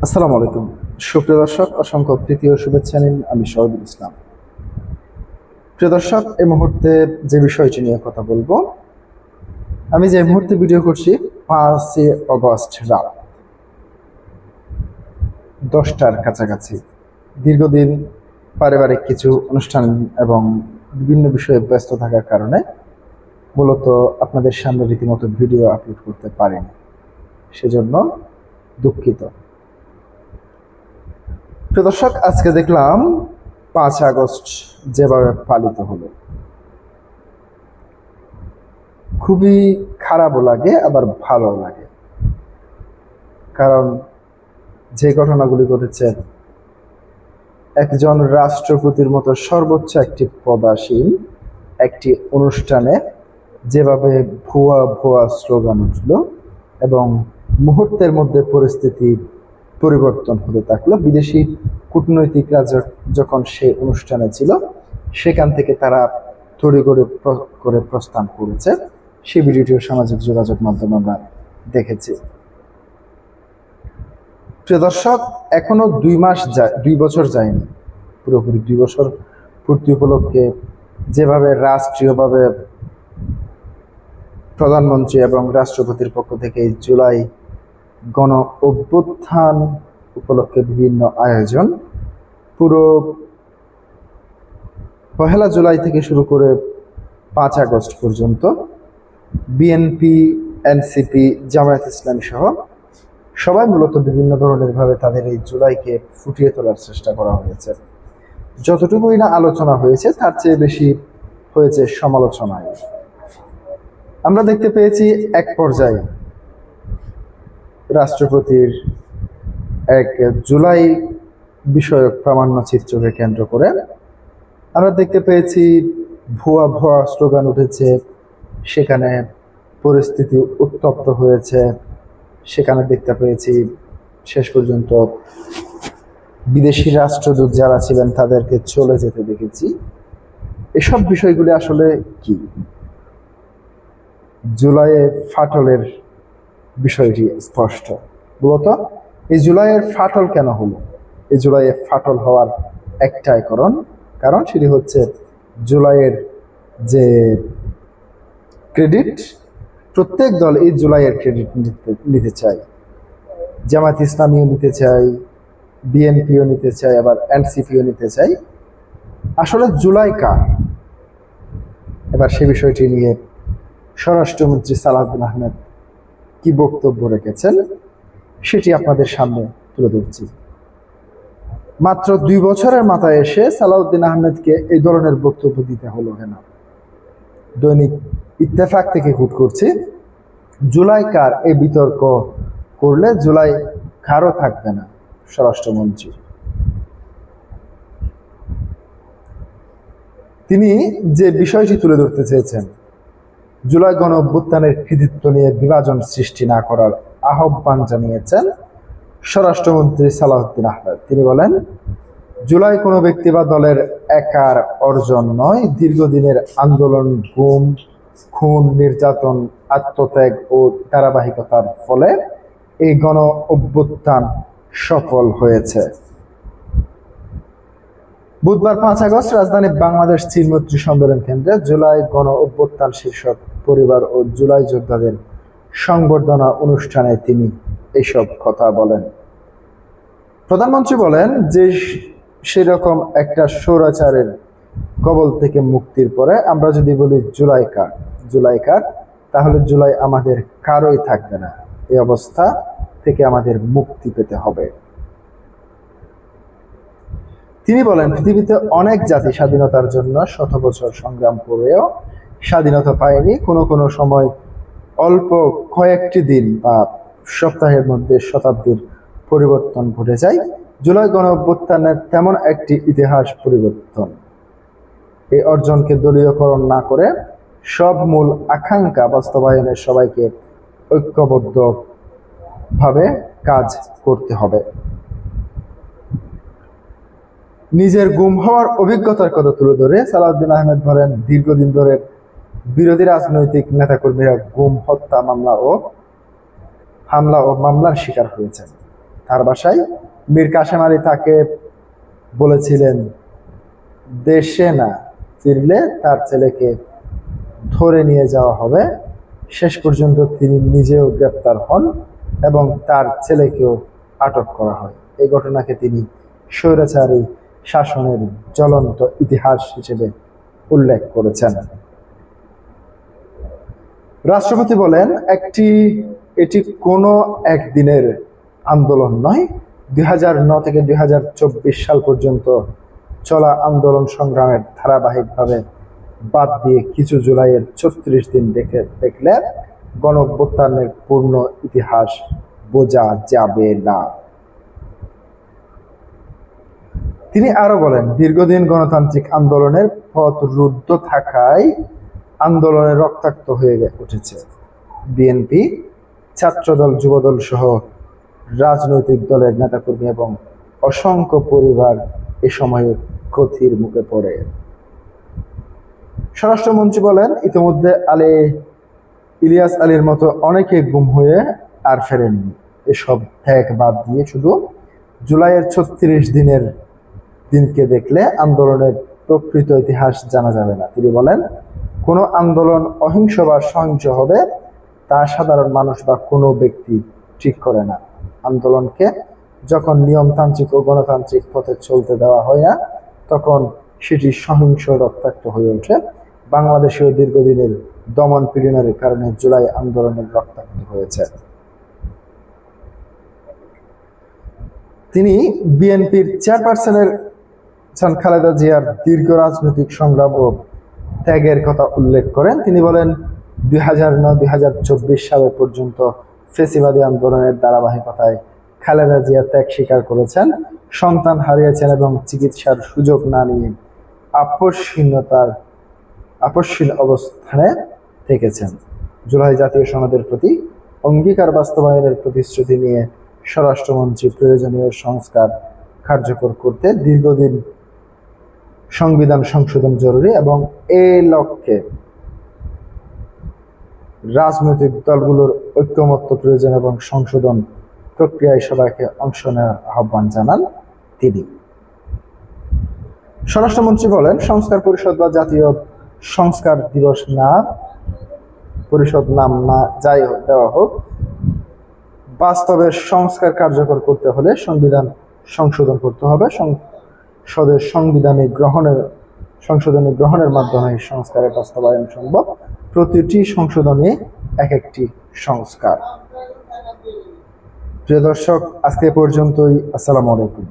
আসসালামু আলাইকুম সুপ্রিয় দর্শক, অসংখ্য প্রীতি ও শুভেচ্ছা নিন। আমি শহীদুল ইসলাম। প্রিয় দর্শক, এই মুহূর্তে যে বিষয়টি নিয়ে কথা বলবো, আমি যে মুহূর্তে ভিডিও করছি 5 আগস্ট রাত 10টার কাছাকাছি। দীর্ঘদিন পারিবারিক কিছু অনুষ্ঠান এবং বিভিন্ন বিষয়ে ব্যস্ত থাকার কারণে মূলত আপনাদের সামনে রীতিমতো ভিডিও আপলোড করতে পারিনি, সেজন্য দুঃখিত। প্রিয় দর্শক, আজকে দেখলাম 5 আগস্ট যেভাবে পালিত হলো, খুবই খারাপও লাগে আবার ভালো লাগে। কারণ যে ঘটনাগুলি ঘটেছে, একজন রাষ্ট্রপতির মতো সর্বোচ্চ একটি পদাসীন একটি অনুষ্ঠানে যেভাবে ভুয়া ভুয়া স্লোগান উঠল এবং মুহূর্তের মধ্যে পরিস্থিতি পরিবর্তন হতে থাকলো। বিদেশি কূটনৈতিকরা যখন সে অনুষ্ঠানে ছিল, সেখান থেকে তারা তড়িঘড়ি করে প্রস্থান করেছে। সেই ভিডিওটিও সামাজিক যোগাযোগ মাধ্যমে আমরা দেখেছি। প্রিয় দর্শক, এখনো 2 বছর যায়নি, পুরোপুরি 2 বছর পূর্তি উপলক্ষে যেভাবে রাষ্ট্রীয়ভাবে প্রধানমন্ত্রী এবং রাষ্ট্রপতির পক্ষ থেকে জুলাই গণ অভ্যুত্থান উপলক্ষে বিভিন্ন আয়োজন, পুরো 1 জুলাই থেকে শুরু করে 5 আগস্ট পর্যন্ত বিএনপি, এনসিপি, জামায়াত ইসলামী সহ সবাই মূলত বিভিন্ন ধরনের ভাবে তাদের এই জুলাইকে ফুটিয়ে তোলার চেষ্টা করা হয়েছে। যতটুকুই না আলোচনা হয়েছে, তার চেয়ে বেশি হয়েছে সমালোচনায়। আমরা দেখতে পেয়েছি এক পর্যায়ে রাষ্ট্রপতির এক জুলাই বিষয়ক প্রামাণ্য চিত্রকে কেন্দ্র করে আমরা দেখতে পেয়েছি ভুয়া ভুয়া স্লোগান উঠেছে, সেখানে পরিস্থিতি উত্তপ্ত হয়েছে। সেখানে দেখতে পেয়েছি শেষ পর্যন্ত বিদেশি রাষ্ট্রদূত যারা ছিলেন তাদেরকে চলে যেতে দেখেছি। এসব বিষয়গুলি আসলে কি? জুলাইয়ে ফাটলের বিষয়টি স্পষ্ট। মূলত এই জুলাইয়ের ফাটল কেন হলো? এই জুলাইয়ে ফাটল হওয়ার একটাই কারণ সেটি হচ্ছে জুলাইয়ের যে ক্রেডিট, প্রত্যেক দল এই জুলাইয়ের ক্রেডিট নিতে চায়। জামায়াত ইসলামীও নিতে চায়, বিএনপিও নিতে চায়, আবার এনসিপিও নিতে চায়। আসলে জুলাই কার? এবার সে বিষয়টি নিয়ে স্বরাষ্ট্রমন্ত্রী সালাউদ্দিন আহমেদ কি বক্তব্য রেখেছেন সেটি আপনাদের সামনে তুলে ধরছি। মাত্র 2 বছরের মাথায় এসে সালাউদ্দিন আহমেদকে এই ধরনের বক্তব্য দিতে হলো কেন? দৈনিক ইত্তেফাক থেকে হুট করছি, জুলাই কার এই বিতর্ক করলে জুলাই কারও থাকবে না। স্বরাষ্ট্রমন্ত্রী তিনি যে বিষয়টি তুলে ধরতে চেয়েছেন, জুলাই গণ অভ্যুত্থানের কৃতিত্ব নিয়ে বিভাজন সৃষ্টি না করার আহ্বান জানিয়েছেন স্বরাষ্ট্রমন্ত্রী সালাউদ্দিন আহমেদ। তিনি বলেন, জুলাই কোনো ব্যক্তি বা দলের একার অর্জন নয়। দীর্ঘদিনের আন্দোলন, গুম, খুন, নির্যাতন, আত্মত্যাগ ও ধারাবাহিকতার ফলে এই গণ অভ্যুত্থান সফল হয়েছে। বুধবার 5 আগস্ট রাজধানী বাংলাদেশ চীন মৈত্রী সম্মেলন কেন্দ্রে জুলাই গণ অভ্যুত্থান শীর্ষক পরিবার ও জুলাই যোদ্ধাদের সংবর্ধনা অনুষ্ঠানে তিনি এইসব কথা বলেন। প্রধানমন্ত্রী বলেন যে সেরকম একটা স্বৈরাচারের কবল থেকে মুক্তির পরে আমরা যদি বলি জুলাই কার, তাহলে জুলাই আমাদের কারোই থাকবে না। এই অবস্থা থেকে আমাদের মুক্তি পেতে হবে। তিনি বলেন, পৃথিবীতে অনেক জাতি স্বাধীনতার জন্য 100 বছর সংগ্রাম করেও স্বাধীনতা পায়নি। কোনো কোনো সময় অল্প কয়েকটি দিন বা সপ্তাহের মধ্যে শতাব্দীর পরিবর্তন ঘটে যায়। জুলাই গণ অভ্যুত্থানের তেমন একটি ইতিহাস পরিবর্তন। এই অর্জনকে দলীয়করণ না করে সব মূল আকাঙ্ক্ষা বাস্তবায়নে সবাইকে ঐক্যবদ্ধভাবে কাজ করতে হবে। নিজের গুম হওয়ার অভিজ্ঞতার কথা তুলে ধরে সালাউদ্দিন আহমেদ বলেন, দীর্ঘদিন ধরে বিরোধী রাজনৈতিক নেতাকর্মীরা গুম, হত্যা, হামলা ও মামলার শিকার হয়েছেন। তার বাসায়। মীর কাসেম আলী তাকে বলেছিলেন দেশে না ফিরলে তার ছেলেকে ধরে নিয়ে যাওয়া হবে। শেষ পর্যন্ত তিনি নিজেও গ্রেপ্তার হন এবং তার ছেলেকেও আটক করা হয়। এই ঘটনাকে তিনি স্বৈরাচারী শাসনের জ্বলন্ত ইতিহাস হিসেবে উল্লেখ করেছেন। রাষ্ট্রপতি বলেন এটি কোনো একদিনের আন্দোলন নয়। 2009 থেকে 2024 সাল পর্যন্ত চলা আন্দোলন সংগ্রামের ধারাবাহিকভাবে বাদ দিয়ে কিছু জুলাইয়ের 36 দিন দেখলে গণঅভ্যুত্থানের পূর্ণ ইতিহাস বোঝা যাবে না। তিনি আরো বলেন, দীর্ঘদিন গণতান্ত্রিক আন্দোলনের পথ রুদ্ধ থাকায় আন্দোলনে রক্তাক্ত হয়ে উঠেছে। বিএনপি, ছাত্রদল, যুবদল সহ রাজনৈতিক দলের নেতাকর্মী এবং অসংখ্য পরিবার এ সময়ে ক্ষতির মুখে পড়ে। স্বরাষ্ট্রমন্ত্রী বলেন, ইতিমধ্যে ইলিয়াস আলীর মতো অনেকে গুম হয়ে আর ফেরেননি। এসব ত্যাগ বাদ দিয়ে শুধু জুলাইয়ের 36 দিনকে দেখলে আন্দোলনের প্রকৃত ইতিহাস জানা যাবে না। তিনি বলেন, কোনো আন্দোলন অহিংস বা সহিংস হবে তা সাধারণ মানুষ বা কোনো ব্যক্তি ঠিক করে না। আন্দোলনকে যখন নিয়মতান্ত্রিক ও গণতান্ত্রিক পথে চলতে দেওয়া হয় না, তখন সেটি সহিংস রক্তাক্ত হয়ে ওঠে। বাংলাদেশেও দীর্ঘদিনের দমন পীড়নের কারণে জুলাই আন্দোলনের রক্তাক্ত হয়েছে। তিনি বিএনপির চেয়ারপারসনের খালেদা জিয়ার দীর্ঘ রাজনৈতিক সংগ্রাম ও ত্যাগের কথা উল্লেখ করেন। তিনি বলেন, 2009-2024 সাল পর্যন্ত ফ্যাসিবাদী আন্দোলনের ধারাবাহিকতায় খালেদা জিয়া ত্যাগ স্বীকার করেছেন, সন্তান হারিয়েছেন এবং চিকিৎসার সুযোগ না নিয়ে আপসহীন অবস্থানে থেকেছেন। জুলাই জাতীয় সনদের প্রতি অঙ্গীকার বাস্তবায়নের প্রতিশ্রুতি নিয়ে স্বরাষ্ট্রমন্ত্রী প্রয়োজনীয় সংস্কার কার্যকর করতে দীর্ঘদিন সংবিধান সংশোধন জরুরি এবং এই লক্ষ্যে রাজনৈতিক দলগুলোর ঐক্যমত্য প্রয়োজন এবং সংশোধন প্রক্রিয়ায় সবাইকে অংশ নেওয়ার আহ্বান জানান তিনি। স্বরাষ্ট্রমন্ত্রী বলেন, সংস্কার পরিষদ বা জাতীয় সংস্কার দিবস পরিষদ নাম না যাই দেওয়া হোক, বাস্তবে সংস্কার কার্যকর করতে হলে সংবিধান সংশোধন করতে হবে। সংসদের সংশোধনী গ্রহণের মাধ্যমে সংস্কারের বাস্তবায়ন সম্ভব। প্রতিটি সংশোধনী এক একটি সংস্কার। প্রিয় দর্শক, আজকে পর্যন্তই। আসসালামু আলাইকুম।